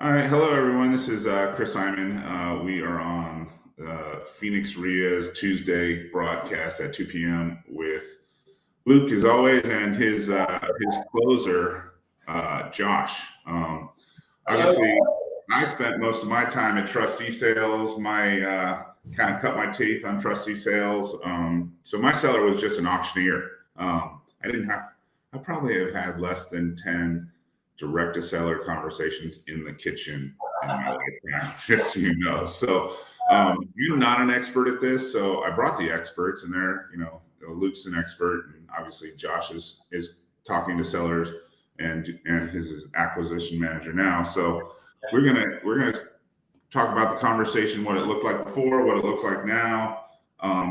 All right, hello everyone. This is Chris Hyman. We are on Phoenix REIA's Tuesday broadcast at 2 p.m. with Luke, as always, and his closer, Josh. Obviously, I spent most of my time at trustee sales. My kind of cut my teeth on trustee sales. So my seller was just an auctioneer. I probably have had less than 10 direct to seller conversations in the kitchen in my lifetime, just so you know. So I'm not an expert at this, so I brought the experts, and Luke's an expert, and obviously Josh is talking to sellers and his acquisition manager now. So we're gonna talk about the conversation, what it looked like before, what it looks like now.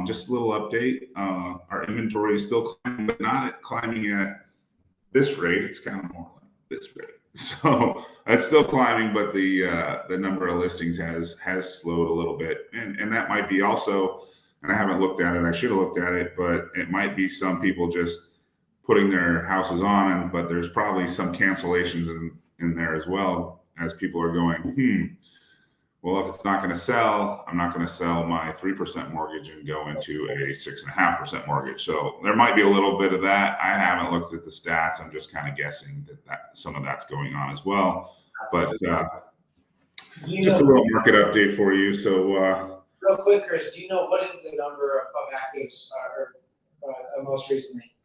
Just a little update. Our inventory is still climbing, but not climbing at this rate. It's kind of more like this rate. So that's still climbing, but the number of listings has slowed a little bit, and that might be also, and I haven't looked at it. I should have looked at it, but it might be some people just putting their houses on, but there's probably some cancellations in there as well, as people are going, well, if it's not going to sell, I'm not going to sell my 3% mortgage and go into a 6.5% mortgage. So there might be a little bit of that. I haven't looked at the stats. I'm just kind of guessing that some of that's going on as well. Absolutely. But just a little market update for you. So real quick, Chris, do you know what is the number of actives most recently?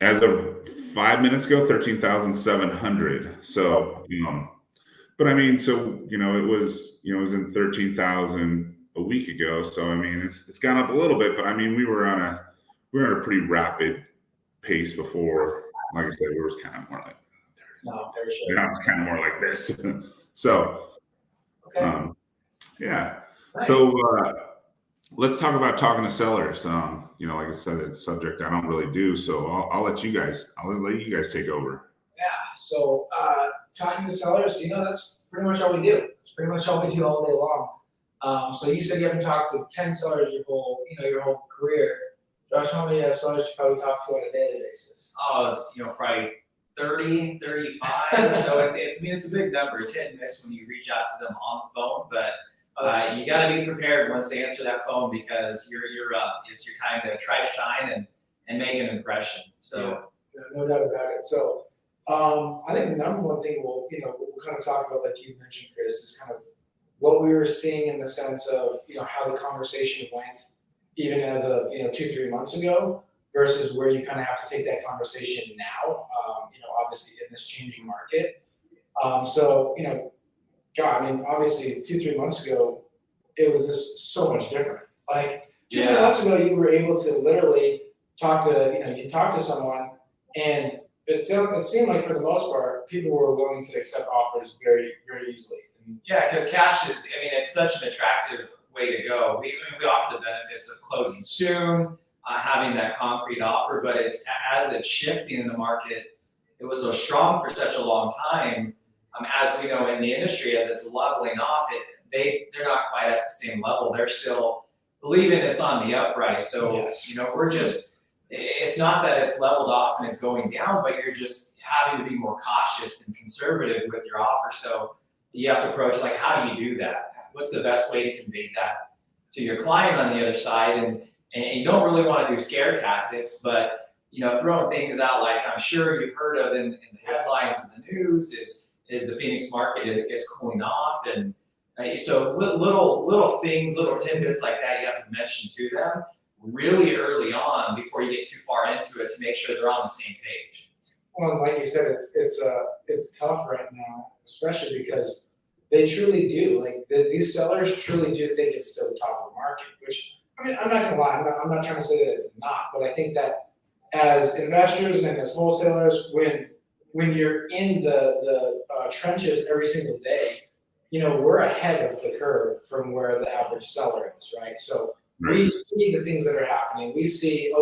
As of 5 minutes ago, 13,700. So, but I mean, so, it was in 13,000 a week ago. So, I mean, it's gone up a little bit, but I mean, we were on a pretty rapid pace before. Like I said, it was kind of more like, now it's kind of more like this. So, okay. Yeah. Nice. So, let's talk about talking to sellers. Like I said, it's a subject I don't really do. So I'll let you guys take over. Yeah. So, talking to sellers, that's pretty much all we do. It's pretty much all we do all day long. So you said you haven't talked to 10 sellers your whole career. Josh, how many sellers you probably talk to on a daily basis? Oh, it's, probably 30, 35. So it's a big number. It's hit and miss when you reach out to them on the phone, but you got to be prepared once they answer that phone, because you're up. It's your time to try to shine and make an impression. So yeah, no doubt about it. So I think the number one thing we'll kind of talk about, like you mentioned, Chris, is kind of what we were seeing in the sense of how the conversation went, even as of 2-3 months ago, versus where you kind of have to take that conversation now. Obviously in this changing market. God, I mean, obviously 2-3 months ago, it was just so much different. Like 2-3 months ago, you were able to literally talk to someone, and it seemed like for the most part, people were willing to accept offers very, very easily. Yeah, because cash is, it's such an attractive way to go. We offer the benefits of closing soon, having that concrete offer, but as it's shifting in the market, it was so strong for such a long time. As we know in the industry, as it's leveling off, they're not quite at the same level. They're still believing it's on the uprise. So, yes. It's not that it's leveled off and it's going down, but you're just having to be more cautious and conservative with your offer. So you have to approach, like, how do you do that? What's the best way to convey that to your client on the other side? And you don't really want to do scare tactics, but, throwing things out like I'm sure you've heard of in the headlines in the news is the Phoenix market is cooling off. And so little things, little tidbits like that you have to mention to them really early on before you get too far into it, to make sure they're on the same page. Well, like you said, it's tough right now, especially because they truly do. Like these sellers truly do think it's still top of the market, which, I'm not gonna lie, I'm not trying to say that it's not, but I think that as investors and as wholesalers, when you're in the trenches every single day, we're ahead of the curve from where the average seller is, right? So we see the things that are happening. We see,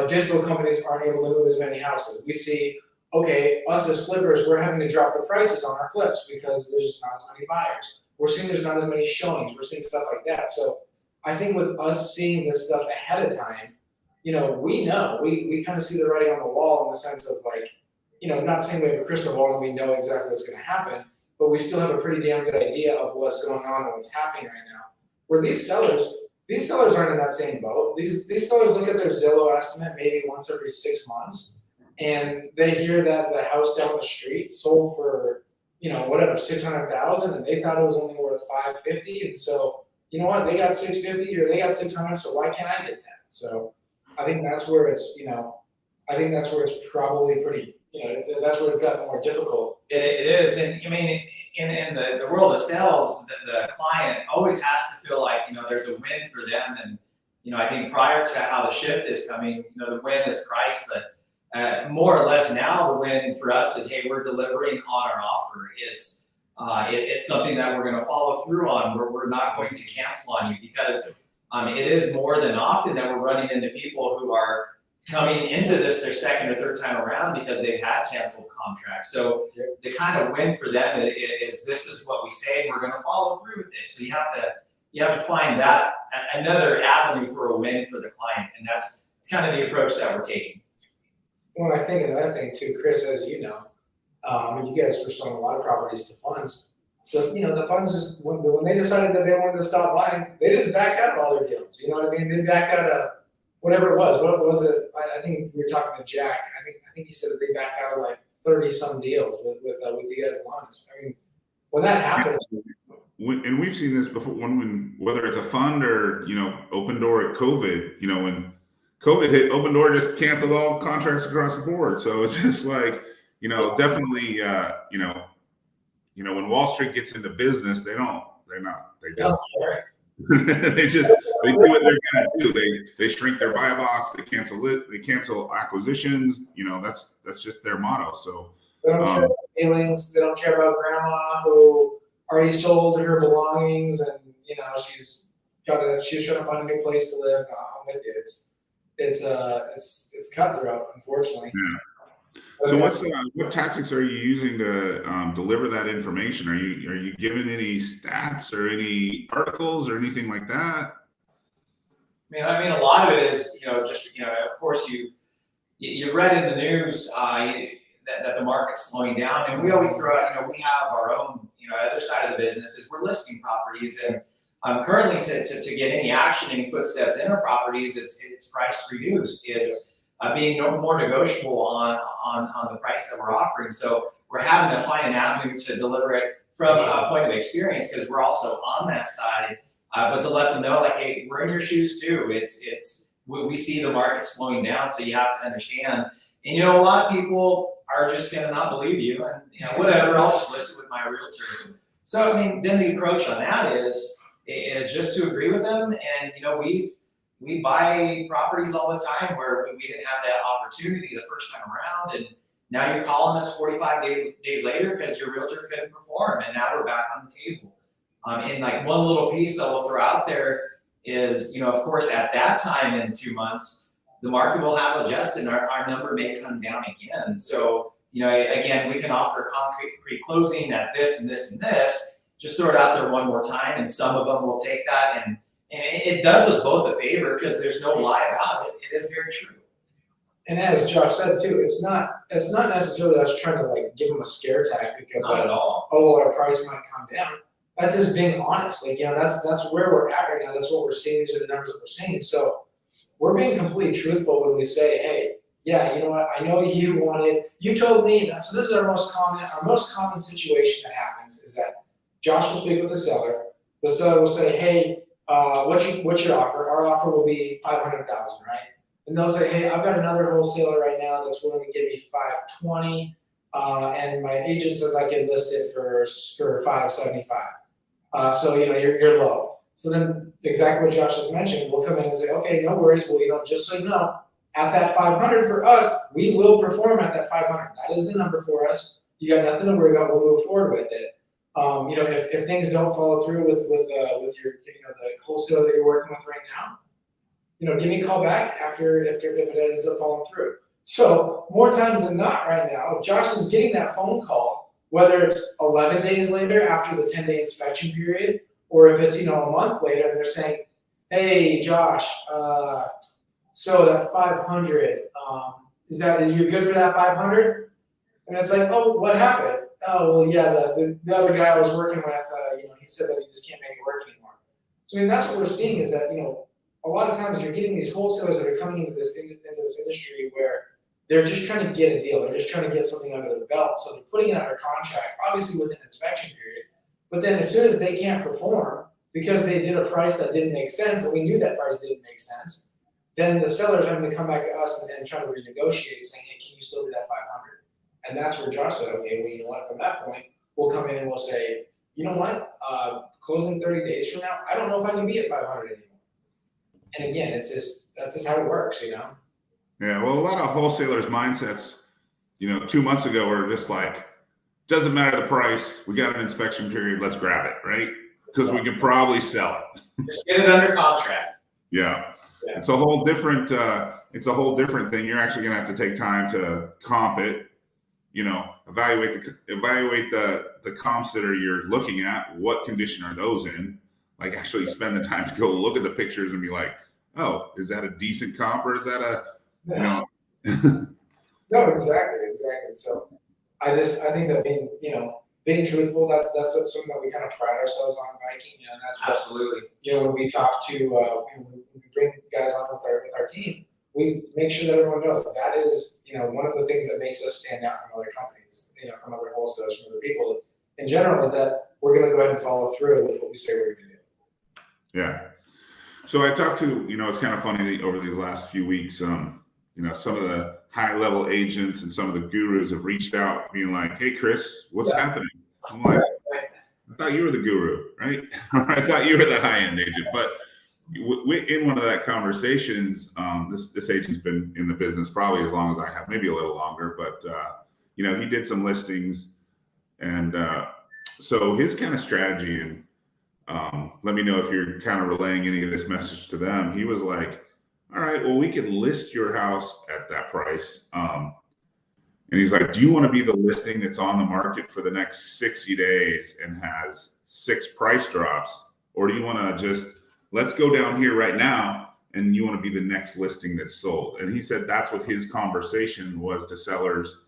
digital companies aren't able to move as many houses. We see, us as flippers, we're having to drop the prices on our flips because there's not as many buyers. We're seeing there's not as many showings. We're seeing stuff like that. So I think with us seeing this stuff ahead of time, we know, we kind of see the writing on the wall in the sense of, like, not saying we have a crystal ball and we know exactly what's going to happen, but we still have a pretty damn good idea of what's going on and what's happening right now. Where these sellers aren't in that same boat. These sellers look at their Zillow estimate maybe once every 6 months, and they hear that the house down the street sold for, whatever, 600,000, and they thought it was only worth 550, and so, you know what, they got 650 or they got 600, so why can't I get that? So I think that's where it's, probably pretty, that's where it's gotten more difficult. It is, and I mean, in the world of sales, the client always has to feel like, there's a win for them. And, I think prior to how the shift is coming, the win is price, but more or less now the win for us is, hey, we're delivering on our offer. It's something that we're going to follow through on, where we're not going to cancel on you, because it is more than often that we're running into people who are coming into this their second or third time around because they've had canceled contracts. So the kind of win for them is this is what we say, and we're going to follow through with it. So you have to find that another avenue for a win for the client, and it's kind of the approach that we're taking. Well, I think another thing too, Chris, as you know, you guys were selling a lot of properties to funds. The funds just when they decided that they wanted to stop buying, they just backed out of all their deals. You know what I mean? They backed out of whatever it was. What was it? I think we were talking to Jack. I think he said that they backed out of like 30 some deals with you guys loans. I mean, when that happens. And we've seen this before, when whether it's a fund or open door at COVID. When COVID hit, open door just canceled all contracts across the board. So it's just like definitely when Wall Street gets into business, they just they do what they're gonna do. They shrink their buy box, they cancel acquisitions. That's just their motto. So they don't care about feelings. They don't care about grandma who already sold her belongings, and she's trying to find a new place to live. I'm with you. It's cutthroat, unfortunately. Yeah. So what tactics are you using to deliver that information? Are you giving any stats or any articles or anything like that? I mean, a lot of it is, of course you read in the news that the market's slowing down, and we always throw out, we have our own, other side of the business is we're listing properties, and currently to get any action, any footsteps in our properties, it's price reduced. It's being more negotiable on the price that we're offering. So we're having to find an avenue to deliver it from a point of experience, because we're also on that side, but to let them know, like, hey, we're in your shoes too. We see the market slowing down, so you have to understand. And a lot of people are just gonna not believe you, and whatever, I'll just list it with my realtor. So I mean, then the approach on that is just to agree with them, and we buy properties all the time where we didn't have that opportunity the first time around, and now you're calling us 45 days later because your realtor couldn't perform, and now we're back on the table. And like one little piece that we'll throw out there is, of course, at that time in 2 months, the market will have adjusted, and our number may come down again. So, again, we can offer concrete closing at this and this and this. Just throw it out there one more time, and some of them will take that, and it does us both a favor, because there's no lie about it. It is very true. And as Josh said too, it's not necessarily us trying to like give them a scare tactic of Not at all. Oh, well, our price might come down. That's just being honest. Like, that's where we're at right now. That's what we're seeing. These are the numbers that we're seeing. So we're being completely truthful when we say, hey, yeah, you know what? I know you told me that. So this is our most common situation that happens is that Josh will speak with the seller. The seller will say, hey, what's your offer? Our offer will be $500,000, right? And they'll say, hey, I've got another wholesaler right now that's willing to give me $520, and my agent says I can list it for $575. So you're low. So then exactly what Josh just mentioned, we'll come in and say, okay, no worries. Well, just so you know, at that 500 for us, we will perform at that 500. That is the number for us. You got nothing to worry about. We'll move forward with it. If things don't follow through with your the wholesaler that you're working with right now, give me a call back if it ends up falling through. So more times than not right now, Josh is getting that phone call, whether it's 11 days later after the 10-day inspection period, or if it's a month later, and they're saying, hey Josh, so that 500, is you good for that 500? And it's like, oh, what happened? oh, well, yeah, the other guy I was working with, he said that he just can't make it work anymore. So I mean, that's what we're seeing is that, a lot of times you're getting these wholesalers that are coming into this industry where they're just trying to get a deal. They're just trying to get something under the belt. So they're putting it under contract, obviously with an inspection period. But then as soon as they can't perform because they did a price that didn't make sense, and we knew that price didn't make sense, then the seller's having to come back to us and try to renegotiate, saying, hey, can you still do that 500? And that's where Josh said, okay, well, you know what, from that point, we'll come in and we'll say, you know what, closing 30 days from now, I don't know if I can be at 500 anymore. And again, that's just how it works, Yeah, well, a lot of wholesalers' mindsets, 2 months ago were just like, doesn't matter the price, we got an inspection period, let's grab it, right? Because we could probably sell it. Just get it under contract. Yeah. Yeah. It's a whole different thing. You're actually gonna have to take time to comp it, evaluate the comps that you're looking at. What condition are those in? Like actually spend the time to go look at the pictures and be like, oh, is that a decent comp or is that No, exactly. So I think that being truthful, that's something that we kind of pride ourselves on, Viking. And that's what, Absolutely. When we talk to when we bring guys on with our team, we make sure that everyone knows that is one of the things that makes us stand out from other companies, from other wholesalers, from other people in general, is that we're going to go ahead and follow through with what we say we're going to do. Yeah. So I talked to, it's kind of funny that over these last few weeks, some of the high level agents and some of the gurus have reached out being like, hey, Chris, what's happening? I'm like, I thought you were the guru, right? I thought you were the high end agent. But in one of that conversations, this agent's been in the business probably as long as I have, maybe a little longer, but he did some listings. And so his kind of strategy, and let me know if you're kind of relaying any of this message to them. He was like, all right, well, we can list your house at that price. And he's like, do you want to be the listing that's on the market for the next 60 days and has 6 price drops? Or do you want to just, let's go down here right now and you want to be the next listing that's sold? And he said that's what his conversation was to sellers.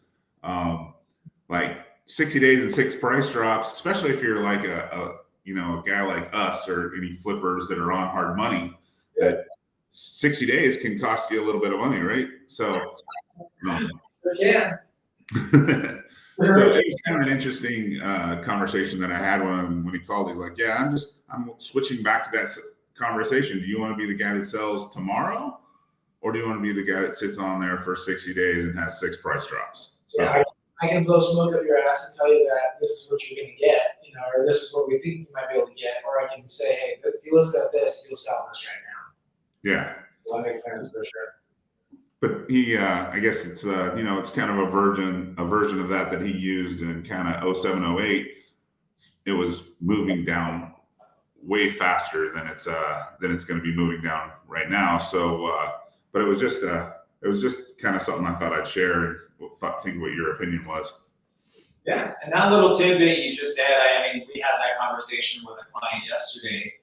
Like 60 days and 6 price drops, especially if you're like a guy like us or any flippers that are on hard money, that 60 days can cost you a little bit of money, right? So, Yeah. So it was kind of an interesting conversation that I had when he called. He's like, yeah, I'm switching back to that conversation. Do you want to be the guy that sells tomorrow? Or do you want to be the guy that sits on there for 60 days and has 6 price drops? So, yeah, I can blow smoke up your ass and tell you that this is what you're going to get, or this is what we think you might be able to get. Or I can say, hey, if you list at this, you'll sell this right now. Yeah. Well, that makes sense for sure. But he, I guess it's, it's kind of a version of that he used in kind of 07, 08. It was moving down way faster than it's going to be moving down right now. So, but it was just kind of something I thought I'd share and think what your opinion was. Yeah, and that little tidbit you just said, we had that conversation with a client yesterday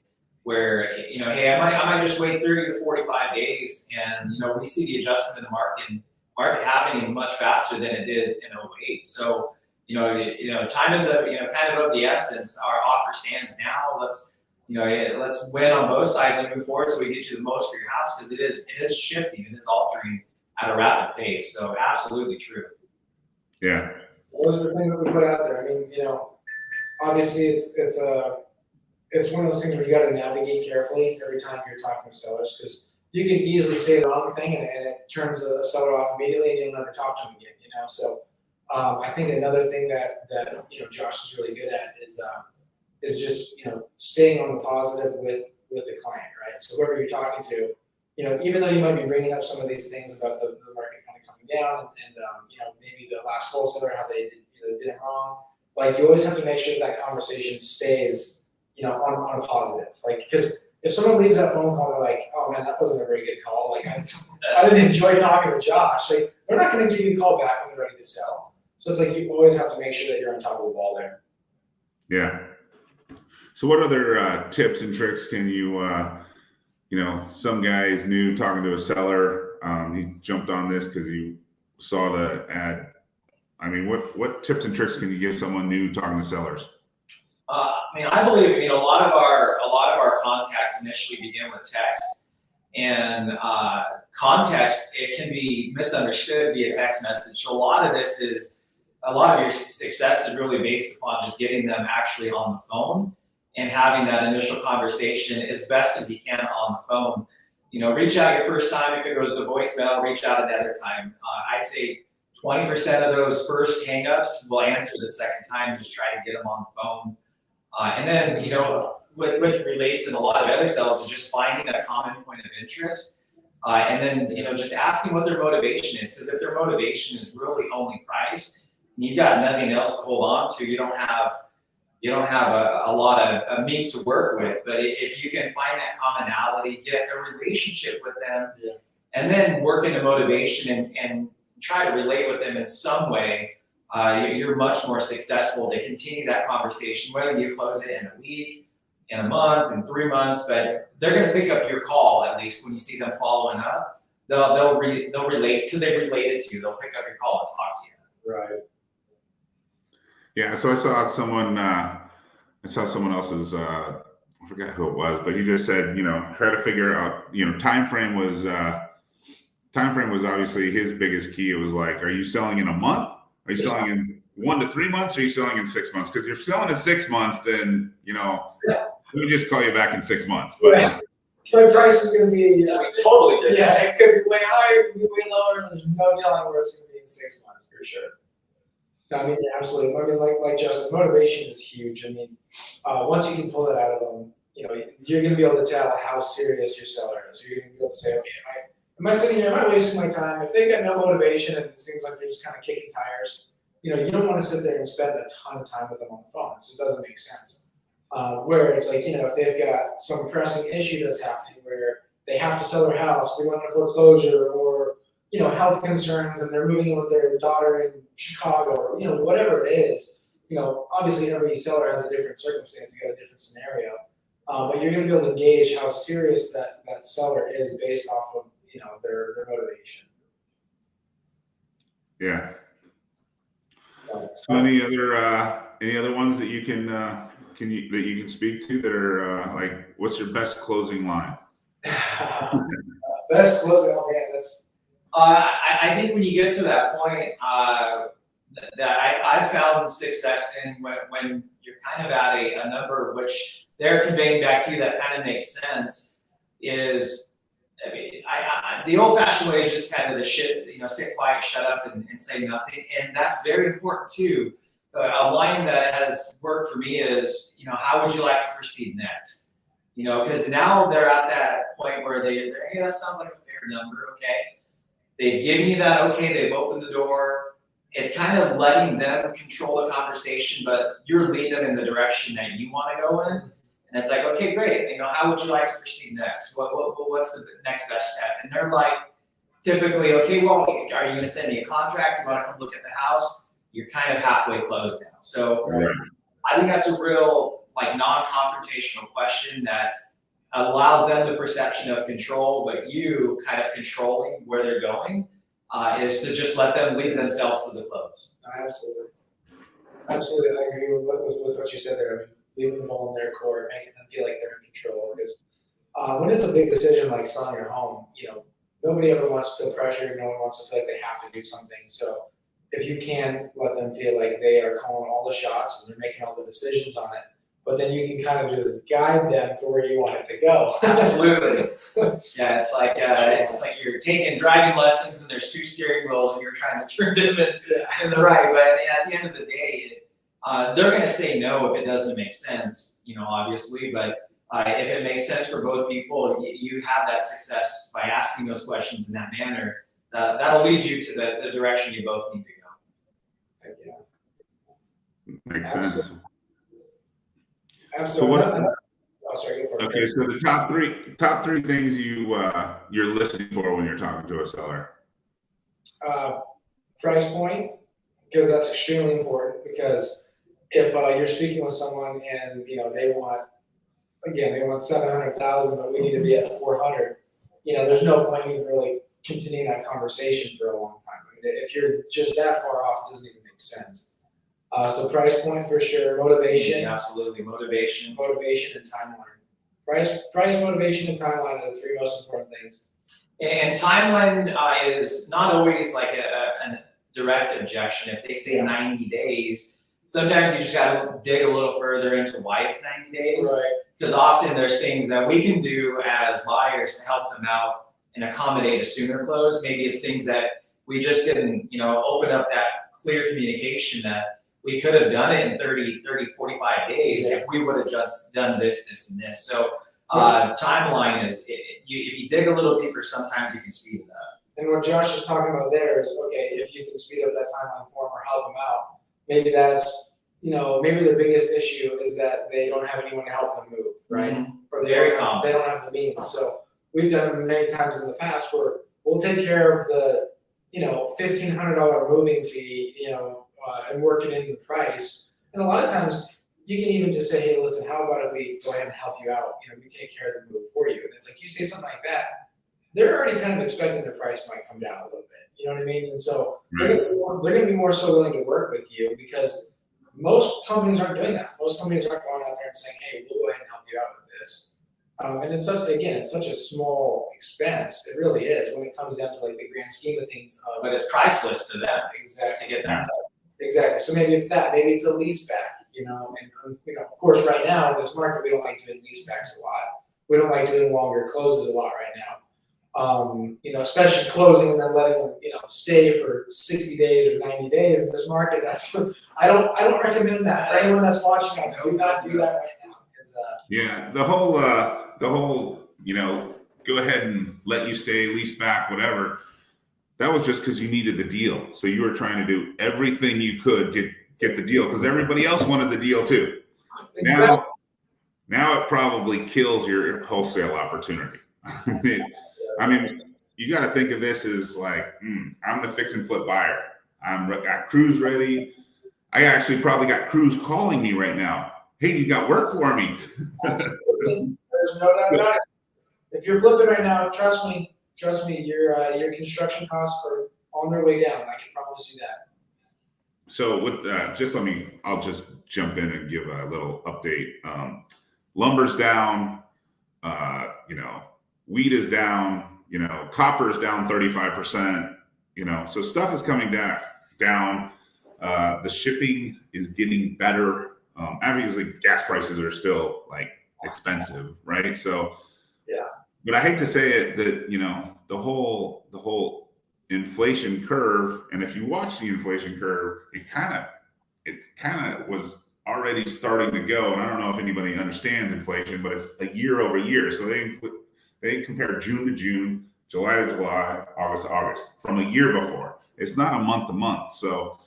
where, hey, I might just wait 30 to 45 days. And, we see the adjustment in the market happening much faster than it did in 08. So, time is kind of the essence. Our offer stands now. Let's win on both sides and move forward so we get you the most for your house, because it is shifting, it is altering at a rapid pace. So absolutely true. Yeah. Those are the things that we put out there. Obviously it's one of those things where you got to navigate carefully every time you're talking to sellers, because you can easily say the wrong thing and it turns a seller off immediately and you'll never talk to them again. So I think another thing that Josh is really good at is just staying on the positive with the client, right? So whoever you're talking to, even though you might be bringing up some of these things about the market kind of coming down and maybe the last wholesaler, how they did it wrong, like you always have to make sure that conversation stays on a positive. Like, because if someone leaves that phone call, they're like, oh man, that wasn't a very good call. Like I didn't enjoy talking to Josh. Like they're not going to give you a call back when they're ready to sell. So it's like you always have to make sure that you're on top of the ball there. Yeah. So what other tips and tricks can you, some guy is new talking to a seller. He jumped on this because he saw the ad I mean, what tips and tricks can you give someone new talking to sellers? I believe a lot of our contacts initially begin with text, and context, it can be misunderstood via text message. So a lot of your success is really based upon just getting them actually on the phone and having that initial conversation as best as you can on the phone. Reach out your first time. If it goes to voicemail, reach out another time. I'd say 20% of those first hangups will answer the second time. Just try to get them on the phone. And then, which relates in a lot of other sales is just finding a common point of interest. And then, just asking what their motivation is. Because if their motivation is really only price, and you've got nothing else to hold on to, you don't have a lot of meat to work with. But if you can find that commonality, get a relationship with them, and then work into motivation and try to relate with them in some way, you're much more successful to continue that conversation, whether you close it in a week, in a month, in 3 months. But they're going to pick up your call, at least when you see them following up. They'll relate because they related to you. They'll pick up your call and talk to you. Right. Yeah, so I saw someone else's, I forgot who it was, but he just said, try to figure out, Timeframe was obviously his biggest key. It was like, are you selling in a month? Are you selling in 1 to 3 months? Or are you selling in 6 months? Because if you're selling in 6 months, then, let me just call you back in 6 months. But My price is going to be, Totally different. yeah, it could be way higher, it could be way lower. There's no telling where it's going to be in 6 months for sure. I mean, yeah, absolutely. I mean, like Justin, motivation is huge. I mean, once you can pull it out of them, you're going to be able to tell how serious your seller is. You're going to be able to say, okay, am I sitting here? Am I wasting my time? If they've got no motivation and it seems like they're just kind of kicking tires, you don't want to sit there and spend a ton of time with them on the phone. It just doesn't make sense. Where it's like, if they've got some pressing issue that's happening where they have to sell their house, they want a foreclosure, or health concerns, and they're moving with their daughter in Chicago, or whatever it is. Obviously every seller has a different circumstance, they got a different scenario, but you're going to be able to gauge how serious that seller is based off of their motivation. yeah. So any other ones that you can speak to that are like, what's your best closing line? Best closing, oh man, that's. I think when you get to that point, that I've found success in when you're kind of at a number which they're conveying back to you that kind of makes sense is, the old-fashioned way is just kind of the shit, sit quiet, shut up, and say nothing, and that's very important too. A line that has worked for me is, how would you like to proceed next? Because now they're at that point where hey, that sounds like a fair number, okay. They've given you that, okay, they've opened the door. It's kind of letting them control the conversation, but you're leading them in the direction that you want to go in. And it's like, okay, great. How would you like to proceed next? What's the next best step? And they're like, typically, okay, well, are you going to send me a contract? Do you want to come look at the house? You're kind of halfway closed now. So Right. I think that's a real non-confrontational question that allows them the perception of control, but you kind of controlling where they're going, is to just let them lead themselves to the close. Absolutely. Absolutely, I agree with what you said there. I mean, leaving the ball in their court, making them feel like they're in control. Because when it's a big decision like selling your home, nobody ever wants to feel pressured. No one wants to feel like they have to do something. So if you can let them feel like they are calling all the shots and they're making all the decisions on it, but then you can kind of just guide them to where you want it to go. Absolutely. Yeah, it's like you're taking driving lessons and there's 2 steering wheels and you're trying to turn them in the right. But at the end of the day, they're going to say no if it doesn't make sense, obviously. But if it makes sense for both people, you have that success by asking those questions in that manner. That'll lead you to the direction you both need to go. Yeah. Makes sense. Absolutely. Okay, so the top three things you're listening for when you're talking to a seller. Price point, because that's extremely important. Because if you're speaking with someone and they want 700,000, but we need to be at 400, there's no point in really continuing that conversation for a long time. I mean, if you're just that far off, it doesn't even make makes sense. So price point for sure, motivation. Absolutely, motivation. Motivation and timeline. Price, motivation, and timeline are the three most important things. And timeline is not always like a direct objection. If they say 90 days, sometimes you just gotta dig a little further into why it's 90 days. Right. Because often there's things that we can do as buyers to help them out and accommodate a sooner close. Maybe it's things that we just didn't, open up that clear communication that we could have done it in 30, 45 days if we would have just done this, and this. So timeline is, if you dig a little deeper, sometimes you can speed it up. And what Josh is talking about there is, okay, if you can speed up that timeline for them or help them out, maybe that's, maybe the biggest issue is that they don't have anyone to help them move, right? Mm-hmm. Or Very common. They don't have the means. So we've done it many times in the past where we'll take care of the, $1,500 moving fee, and work it into the price. And a lot of times you can even just say, hey, listen, how about if we go ahead and help you out? We take care of the move for you. And it's like, you say something like that, they're already kind of expecting their price might come down a little bit. You know what I mean? And so they're going to be more so willing to work with you because most companies aren't doing that. Most companies aren't going out there and saying, hey, we'll go ahead and help you out with this. And it's such a small expense. It really is when it comes down to like the grand scheme of things. But it's priceless to them. Exactly. To get that. Exactly. So maybe it's that. Maybe it's a lease back. And of course, right now in this market, we don't like doing lease backs a lot. We don't like doing longer closes a lot right now. Especially closing and then letting them, stay for 60 days or 90 days in this market. I don't recommend that. For anyone that's watching, I do not do that right now. The whole, go ahead and let you stay, lease back, whatever. That was just because you needed the deal. So you were trying to do everything you could get the deal because everybody else wanted the deal too. Exactly. Now it probably kills your wholesale opportunity. I mean, you got to think of this as like, I'm the fix and flip buyer. Got crews ready. I actually probably got crews calling me right now. Hey, you got work for me? Absolutely. There's no doubt about it. If you're flipping right now, trust me, your construction costs are on their way down. I can promise you that. So with I'll just jump in and give a little update. Lumber's down, wheat is down, copper is down 35%, so stuff is coming down. The shipping is getting better. Obviously gas prices are still like expensive, right? So, but I hate to say it that, the whole inflation curve, and if you watch the inflation curve, it kind of was already starting to go. And I don't know if anybody understands inflation, but it's like year over year. So they compare June to June, July to July, August to August from a year before. It's not a month to month. So,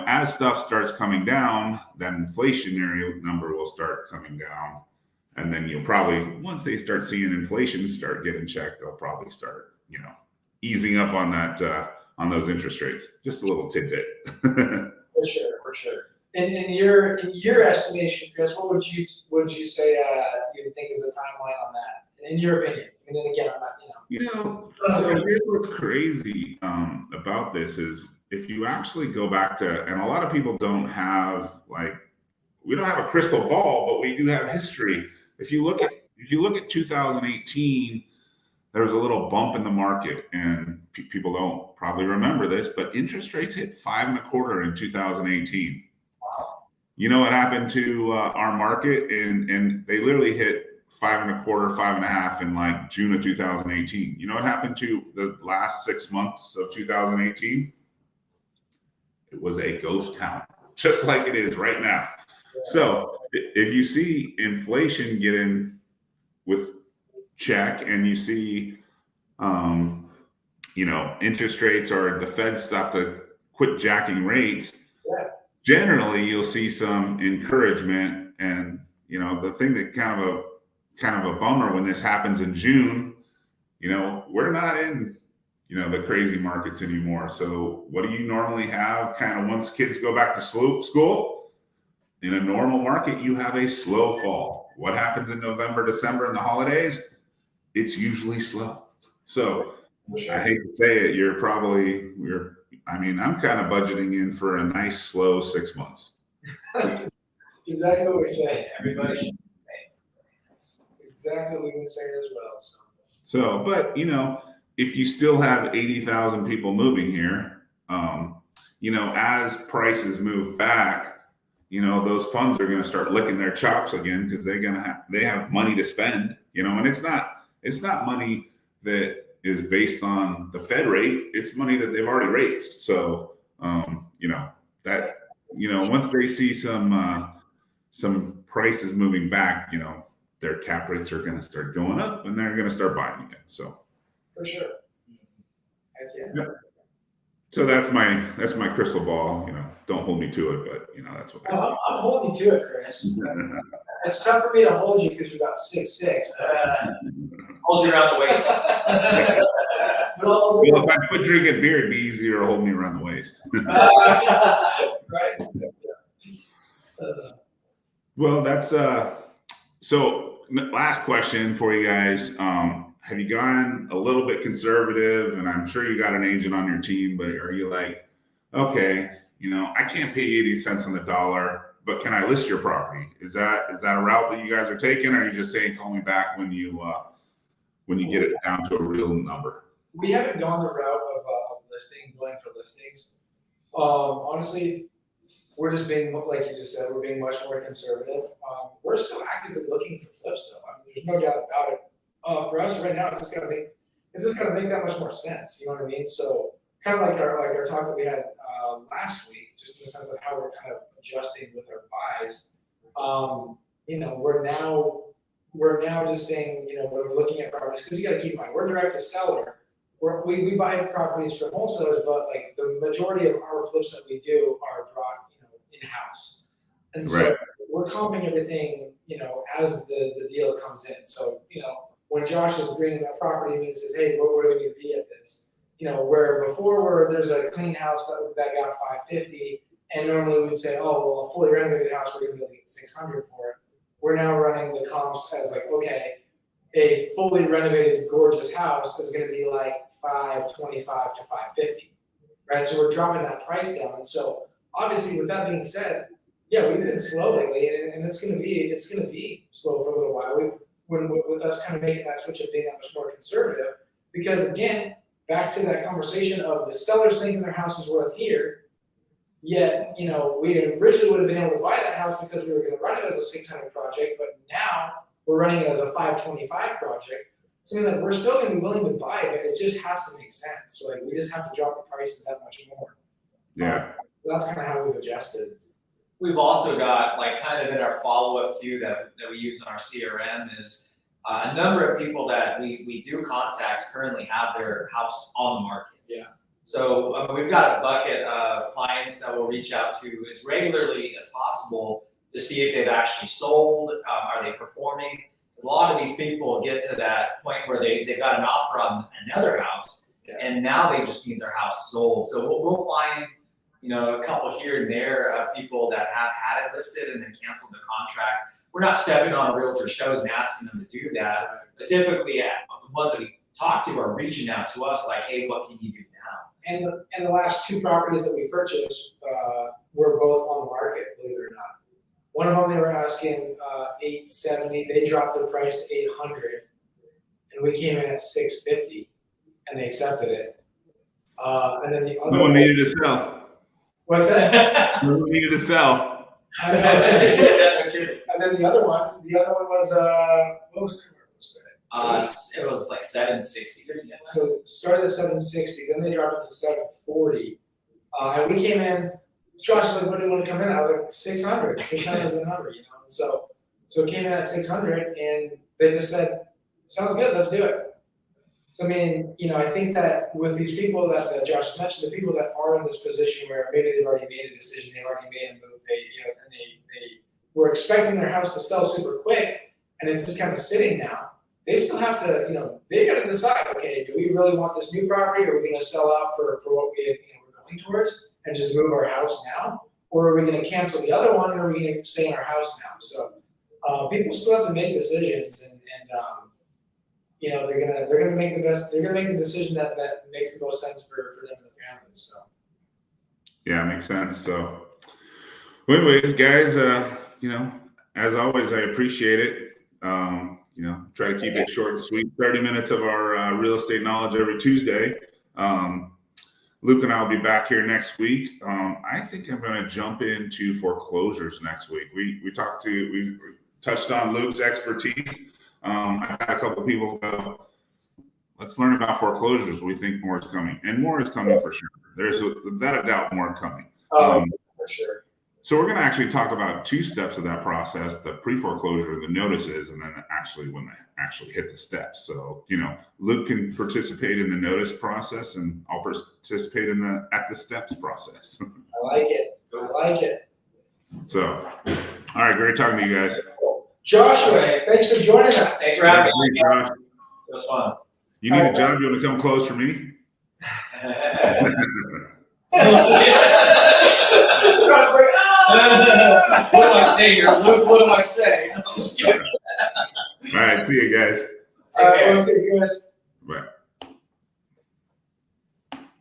as stuff starts coming down, that inflationary number will start coming down. And then you'll probably, once they start seeing inflation start getting checked, they'll probably start, easing up on that, on those interest rates. Just a little tidbit. For sure. And in your estimation, Chris, what would you say you would think is a timeline on that? In your opinion, and then again, I'm not, So here's what's crazy about this is if you actually go back to, and a lot of people don't have we don't have a crystal ball, but we do have history. If you look at 2018, there was a little bump in the market, and people don't probably remember this, but interest rates hit 5.25% in 2018. Wow. You know what happened to our market? And they literally hit 5.25%, 5.5% in like June of 2018. You know what happened to the last 6 months of 2018? It was a ghost town, just like it is right now. So if you see inflation getting with check, and you see, interest rates or the Fed stop to quit jacking rates, generally you'll see some encouragement. And the thing that kind of a bummer when this happens in June, we're not in the crazy markets anymore. So what do you normally have kind of once kids go back to school? In a normal market, you have a slow fall. What happens in November, December, and the holidays? It's usually slow. So I hate to say it, I mean, I'm kind of budgeting in for a nice slow 6 months. That's exactly what we say. Everybody should. Exactly what we say as well. So, but you know, if you still have 80,000 people moving here, you know, as prices move back, you know, those funds are going to start licking their chops again because they have money to spend, you know, and it's not money that is based on the Fed rate. It's money that they've already raised. So, you know, that, you know, once they see some prices moving back, you know, their cap rates are going to start going up and they're going to start buying again. So For sure. Heck yeah. Yep. So that's my crystal ball. You know, don't hold me to it, but you know that's what I say. I'm holding you to it, Chris. It's tough for me to hold you because you're about 6'6". Hold you around the waist. But I'll do Well, if I quit drinking beer, it'd be easier to hold me around the waist. right. Well, that's so last question for you guys. Have you gone a little bit conservative? And I'm sure you got an agent on your team, but are you like, okay, you know, I can't pay 80 cents on the dollar, but can I list your property? Is that a route that you guys are taking, or are you just saying call me back when you get it down to a real number? We haven't gone the route of going for listings. Honestly, we're just being, like you just said, we're being much more conservative. We're still actively looking for flips, though. I mean, there's no doubt about it. For us right now, it's just gonna make that much more sense. You know what I mean? So kind of like our talk that we had last week, just in the sense of how we're kind of adjusting with our buys. You know, we're now just saying, you know, when we're looking at properties, because you got to keep in mind, we're direct to seller. We buy properties from wholesalers, but like the majority of our flips that we do are brought, you know, in-house. And so we're comping everything, you know, as the deal comes in. So, you know, when Josh is bringing that property to me and says, hey, where do we need to be at this? You know, where before where there's a clean house that got 550, and normally we'd say, oh, well, a fully renovated house, we're gonna be able to get 600 for it. We're now running the comps as like, okay, a fully renovated, gorgeous house is gonna be like 525 to 550, right? So we're dropping that price down. And so obviously with that being said, yeah, we've been slow lately, and it's gonna be slow for a little while. With us kind of making that switch of being that much more conservative, because again, back to that conversation of the sellers thinking their house is worth here, yet, you know, we originally would have been able to buy that house because we were gonna run it as a 600 project, but now we're running it as a 525 project. So that we're still gonna be willing to buy it, but it just has to make sense. So like we just have to drop the prices that much more. Yeah. That's kind of how we've adjusted. We've also got, like, kind of in our follow-up queue that we use in our CRM is a number of people that we do contact currently have their house on the market. Yeah. So we've got a bucket of clients that we'll reach out to as regularly as possible to see if they've actually sold, are they performing? Because a lot of these people get to that point where they've got an offer on another house, and now they just need their house sold. So we'll find, you know, a couple here and there of people that have had it listed and then canceled the contract. We're not stepping on realtor's toes and asking them to do that, but typically the ones that we talk to are reaching out to us like, hey, what can you do now? And the last two properties that we purchased were both on the market, believe it or not. One of them they were asking $870. They dropped their price to $800, and we came in at $650, and they accepted it. And then the other No one needed to sell. What's that? No one needed to sell. And then the other one was what was it? It was like 760. So it started at 760, then they dropped it to 740. And we came in, Josh was like, what do you want to come in? I was like, 600. 600 is the number, you know. And so it came in at 600, and they just said, sounds good, let's do it. So I mean, you know, I think that with these people that Josh mentioned, the people that are in this position where maybe they've already made a decision, they've already made a move, and they were expecting their house to sell super quick, and it's just kind of sitting now. They still have to, you know, they got to decide, okay, do we really want this new property, or are we going to sell out for what we're going towards and just move our house now, or are we going to cancel the other one, or are we going to stay in our house now? So people still have to make decisions, and you know, they're gonna make the decision that makes the most sense for them and their families. So Yeah, makes sense. So, well, anyway, guys, as always, I appreciate it. Try to keep it short and sweet. 30 minutes of our real estate knowledge every Tuesday. Luke and I will be back here next week. I think I'm going to jump into foreclosures next week. We touched on Luke's expertise. I had a couple people go, let's learn about foreclosures. We think more is coming, and more is coming for sure. There's without a doubt more coming. For sure. So we're going to actually talk about 2 steps of that process: the pre-foreclosure, the notices, and then actually when they actually hit the steps. So Luke can participate in the notice process, and I'll participate in at the steps process. I like it. So, all right, great talking to you guys. Joshua, thanks for joining us. Thanks for having me. Josh. It was fun. You need a job? You want to come close for me? What do I say here, Luke? What do I say? All right, see you guys. All right, we'll see you guys. Bye.